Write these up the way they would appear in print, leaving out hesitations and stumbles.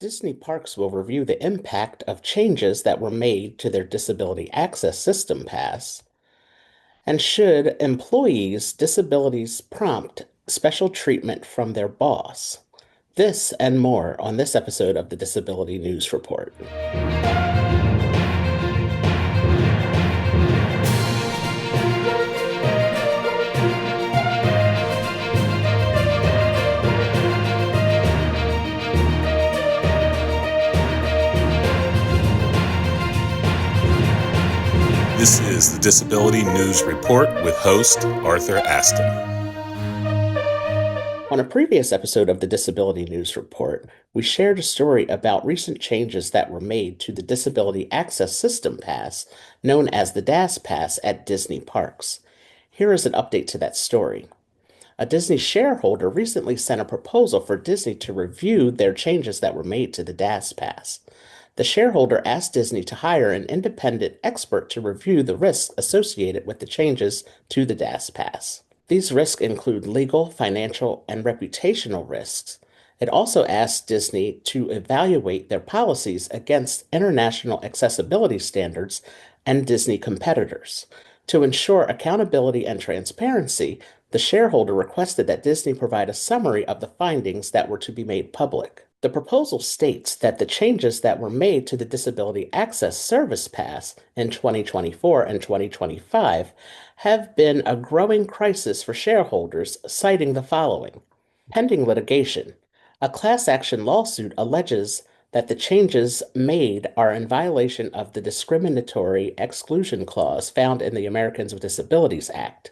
Disney Parks will review the impact of changes that were made to their Disability Access System pass, and should employees' disabilities prompt special treatment from their boss? This and more on this episode of the Disability News Report. This is the Disability News Report with host Arthur Aston. On a previous episode of the Disability News Report, we shared a story about recent changes that were made to the Disability Access System Pass, known as the DAS Pass at Disney Parks. Here is an update to that story. A Disney shareholder recently sent a proposal for Disney to review their changes that were made to the DAS Pass. The shareholder asked Disney to hire an independent expert to review the risks associated with the changes to the DAS Pass. These risks include legal, financial, and reputational risks. It also asked Disney to evaluate their policies against international accessibility standards and Disney competitors. To ensure accountability and transparency, the shareholder requested that Disney provide a summary of the findings that were to be made public. The proposal states that the changes that were made to the Disability Access Service Pass in 2024 and 2025 have been a growing crisis for shareholders, citing the following. Pending litigation. A class action lawsuit alleges that the changes made are in violation of the discriminatory exclusion clause found in the Americans with Disabilities Act.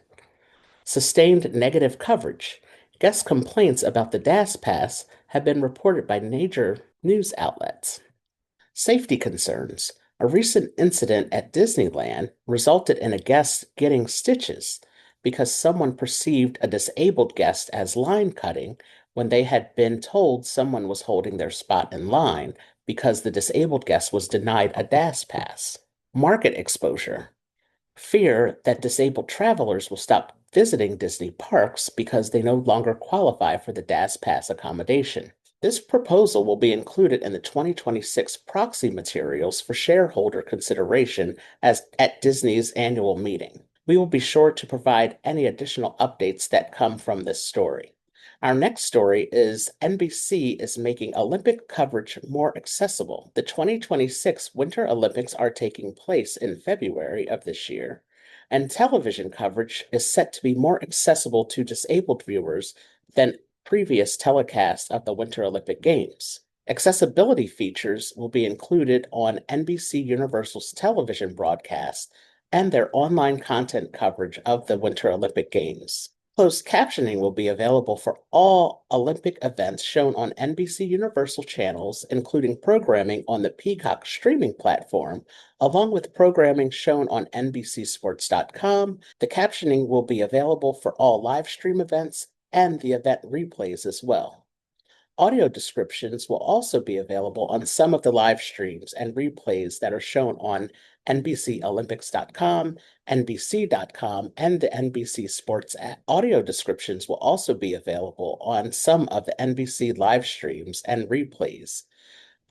Sustained negative coverage. Guest complaints about the DAS Pass have been reported by major news outlets. Safety concerns. A recent incident at Disneyland resulted in a guest getting stitches because someone perceived a disabled guest as line cutting when they had been told someone was holding their spot in line because the disabled guest was denied a DAS Pass. Market exposure. Fear that disabled travelers will stop visiting Disney parks because they no longer qualify for the DAS Pass accommodation. This proposal will be included in the 2026 proxy materials for shareholder consideration at Disney's annual meeting. We will be sure to provide any additional updates that come from this story. Our next story is NBC is making Olympic coverage more accessible. The 2026 Winter Olympics are taking place in February of this year, and television coverage is set to be more accessible to disabled viewers than previous telecasts of the Winter Olympic Games. Accessibility features will be included on NBCUniversal's television broadcast and their online content coverage of the Winter Olympic Games. Closed captioning will be available for all Olympic events shown on NBCUniversal channels, including programming on the Peacock streaming platform, along with programming shown on NBCSports.com. The captioning will be available for all live stream events and the event replays as well. Audio descriptions will also be available on some of the live streams and replays that are shown on NBCOlympics.com, NBC.com, and the NBC Sports app. Audio descriptions will also be available on some of the NBC live streams and replays.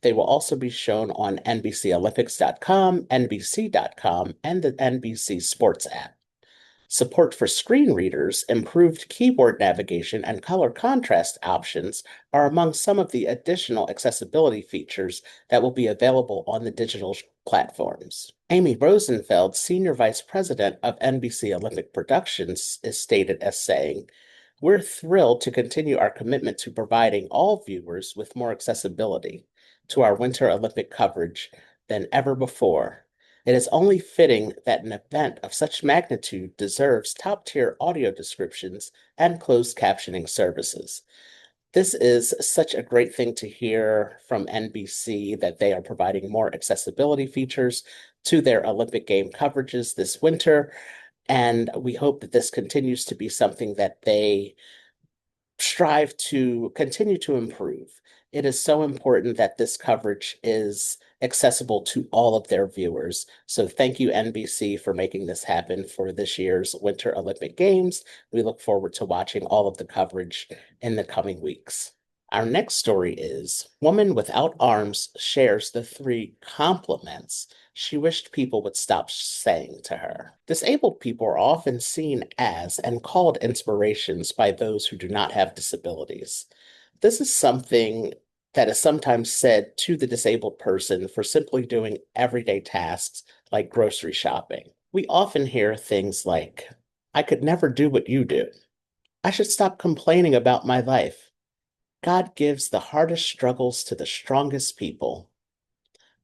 They will also be shown on NBCOlympics.com, NBC.com, and the NBC Sports app. Support for screen readers, improved keyboard navigation, and color contrast options are among some of the additional accessibility features that will be available on the digital platforms. Amy Rosenfeld, Senior Vice President of NBC Olympic Productions, is stated as saying, "We're thrilled to continue our commitment to providing all viewers with more accessibility to our Winter Olympic coverage than ever before. It is only fitting that an event of such magnitude deserves top-tier audio descriptions and closed captioning services." This is such a great thing to hear from NBC that they are providing more accessibility features to their Olympic game coverages this winter. And we hope that this continues to be something that they strive to continue to improve. It is so important that this coverage is accessible to all of their viewers. So thank you, NBC, for making this happen for this year's Winter Olympic Games. We look forward to watching all of the coverage in the coming weeks. Our next story is Woman Without Arms shares the three compliments she wished people would stop saying to her. Disabled people are often seen as and called inspirations by those who do not have disabilities. This is something that is sometimes said to the disabled person for simply doing everyday tasks like grocery shopping. We often hear things like, I could never do what you do. I should stop complaining about my life. God gives the hardest struggles to the strongest people.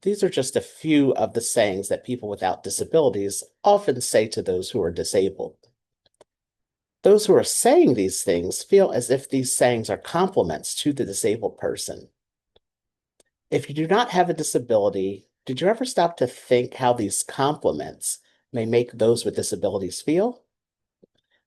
These are just a few of the sayings that people without disabilities often say to those who are disabled. Those who are saying these things feel as if these sayings are compliments to the disabled person. If you do not have a disability, did you ever stop to think how these compliments may make those with disabilities feel?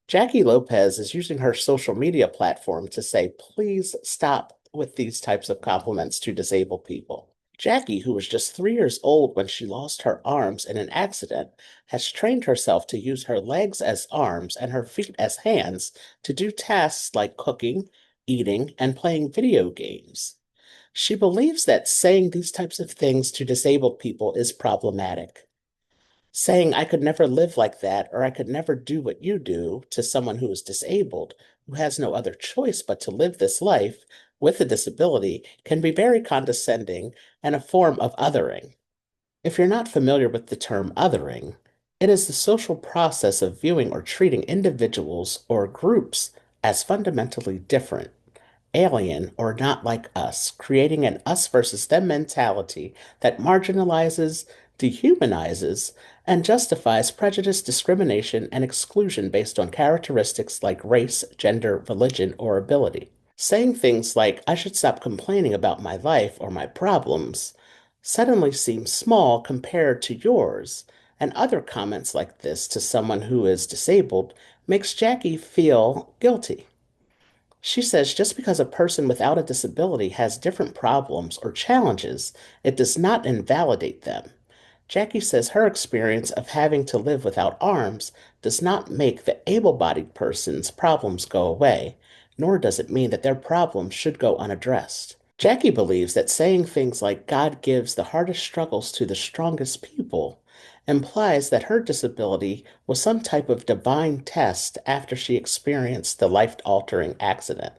Jackie Lopez is using her social media platform to say, please stop with these types of compliments to disabled people. Jackie, who was just 3 years old when she lost her arms in an accident, has trained herself to use her legs as arms and her feet as hands to do tasks like cooking, eating, and playing video games. She believes that saying these types of things to disabled people is problematic. Saying I could never live like that or I could never do what you do to someone who is disabled, who has no other choice but to live this life with a disability, can be very condescending and a form of othering. If you're not familiar with the term othering, it is the social process of viewing or treating individuals or groups as fundamentally different, alien, or not like us, creating an us versus them mentality that marginalizes, dehumanizes, and justifies prejudice, discrimination, and exclusion based on characteristics like race, gender, religion, or ability. Saying things like, I should stop complaining about my life or my problems, suddenly seems small compared to yours, and other comments like this to someone who is disabled makes Jackie feel guilty. She says just because a person without a disability has different problems or challenges, it does not invalidate them. Jackie says her experience of having to live without arms does not make the able bodied person's problems go away, nor does it mean that their problems should go unaddressed. Jackie believes that saying things like God gives the hardest struggles to the strongest people implies that her disability was some type of divine test after she experienced the life-altering accident.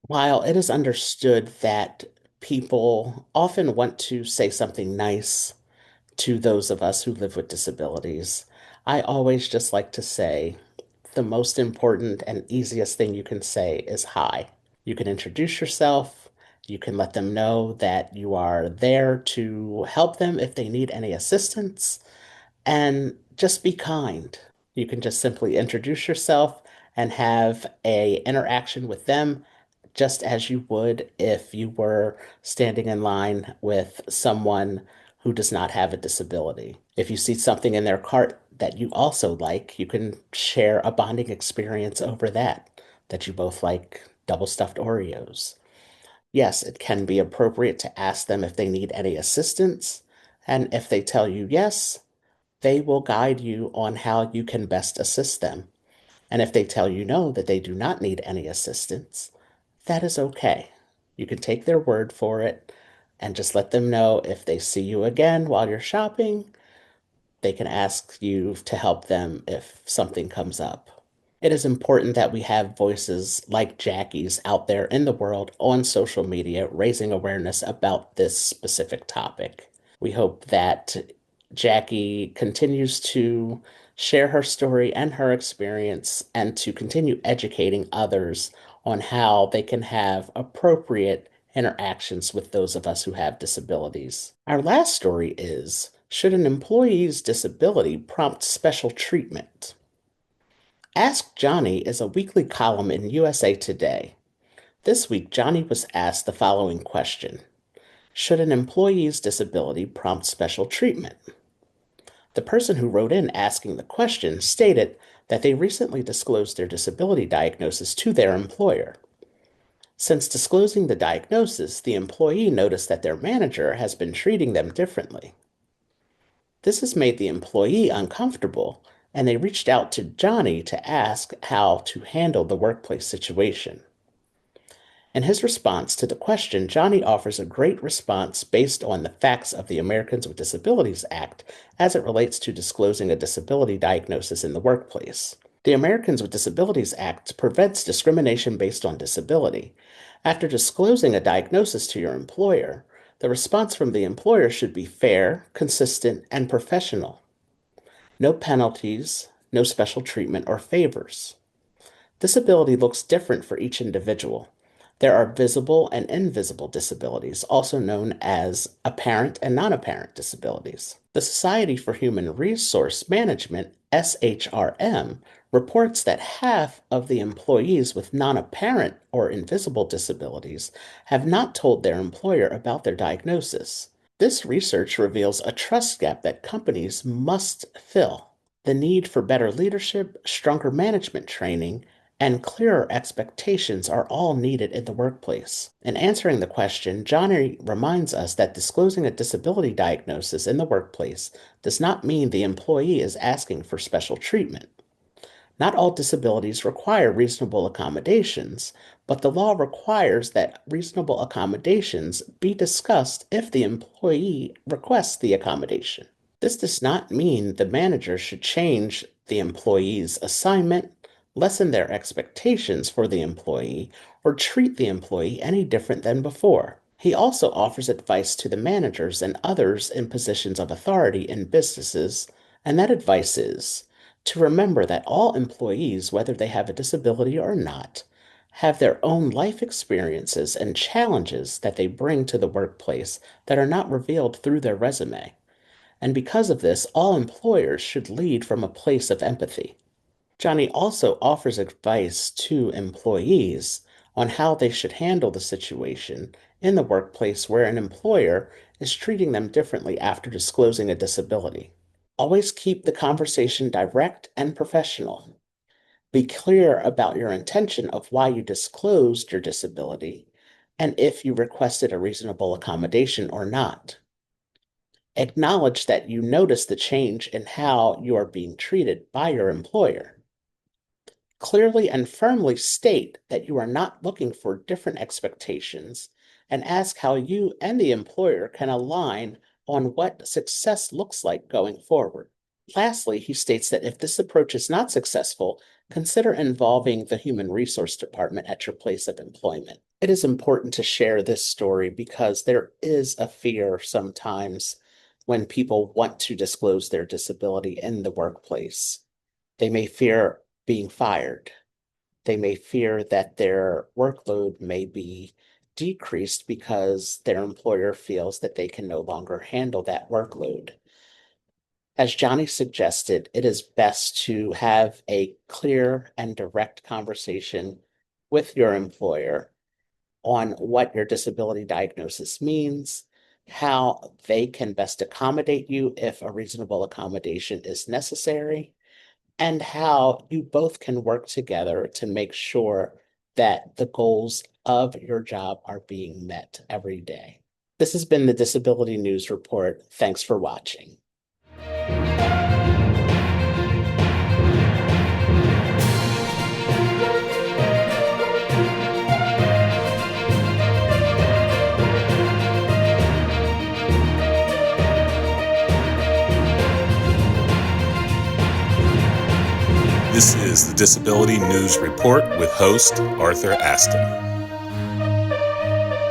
While it is understood that people often want to say something nice to those of us who live with disabilities, I always just like to say the most important and easiest thing you can say is hi. You can introduce yourself. You can let them know that you are there to help them if they need any assistance. And just be kind. You can just simply introduce yourself and have a interaction with them just as you would if you were standing in line with someone who does not have a disability. If you see something in their cart that you also like, you can share a bonding experience over that you both like double stuffed Oreos. Yes, it can be appropriate to ask them if they need any assistance, and if they tell you yes, they will guide you on how you can best assist them. And if they tell you no, that they do not need any assistance, that is okay. You can take their word for it and just let them know if they see you again while you're shopping, they can ask you to help them if something comes up. It is important that we have voices like Jackie's out there in the world on social media raising awareness about this specific topic. We hope that Jackie continues to share her story and her experience and to continue educating others on how they can have appropriate interactions with those of us who have disabilities. Our last story is, should an employee's disability prompt special treatment? Ask Johnny is a weekly column in USA Today. This week, Johnny was asked the following question: should an employee's disability prompt special treatment? The person who wrote in asking the question stated that they recently disclosed their disability diagnosis to their employer. Since disclosing the diagnosis, the employee noticed that their manager has been treating them differently. This has made the employee uncomfortable, and they reached out to Johnny to ask how to handle the workplace situation. In his response to the question, Johnny offers a great response based on the facts of the Americans with Disabilities Act as it relates to disclosing a disability diagnosis in the workplace. The Americans with Disabilities Act prevents discrimination based on disability. After disclosing a diagnosis to your employer, the response from the employer should be fair, consistent, and professional. No penalties, no special treatment or favors. Disability looks different for each individual. There are visible and invisible disabilities, also known as apparent and non-apparent disabilities. The Society for Human Resource Management, SHRM, reports that half of the employees with non-apparent or invisible disabilities have not told their employer about their diagnosis. This research reveals a trust gap that companies must fill. The need for better leadership, stronger management training, and clearer expectations are all needed in the workplace. In answering the question, Johnny reminds us that disclosing a disability diagnosis in the workplace does not mean the employee is asking for special treatment. Not all disabilities require reasonable accommodations, but the law requires that reasonable accommodations be discussed if the employee requests the accommodation. This does not mean the manager should change the employee's assignment, lessen their expectations for the employee, or treat the employee any different than before. He also offers advice to the managers and others in positions of authority in businesses, and that advice is to remember that all employees, whether they have a disability or not, have their own life experiences and challenges that they bring to the workplace that are not revealed through their resume. And because of this, all employers should lead from a place of empathy. Johnny also offers advice to employees on how they should handle the situation in the workplace where an employer is treating them differently after disclosing a disability. Always keep the conversation direct and professional. Be clear about your intention of why you disclosed your disability and if you requested a reasonable accommodation or not. Acknowledge that you notice the change in how you are being treated by your employer. Clearly and firmly state that you are not looking for different expectations and ask how you and the employer can align on what success looks like going forward. Lastly, he states that if this approach is not successful, consider involving the Human Resource Department at your place of employment. It is important to share this story because there is a fear sometimes when people want to disclose their disability in the workplace. They may fear being fired. They may fear that their workload may be decreased because their employer feels that they can no longer handle that workload. As Johnny suggested, it is best to have a clear and direct conversation with your employer on what your disability diagnosis means, how they can best accommodate you if a reasonable accommodation is necessary, and how you both can work together to make sure that the goals of your job are being met every day. This has been the Disability News Report. Thanks for watching. This is the Disability News Report with host Arthur Aston.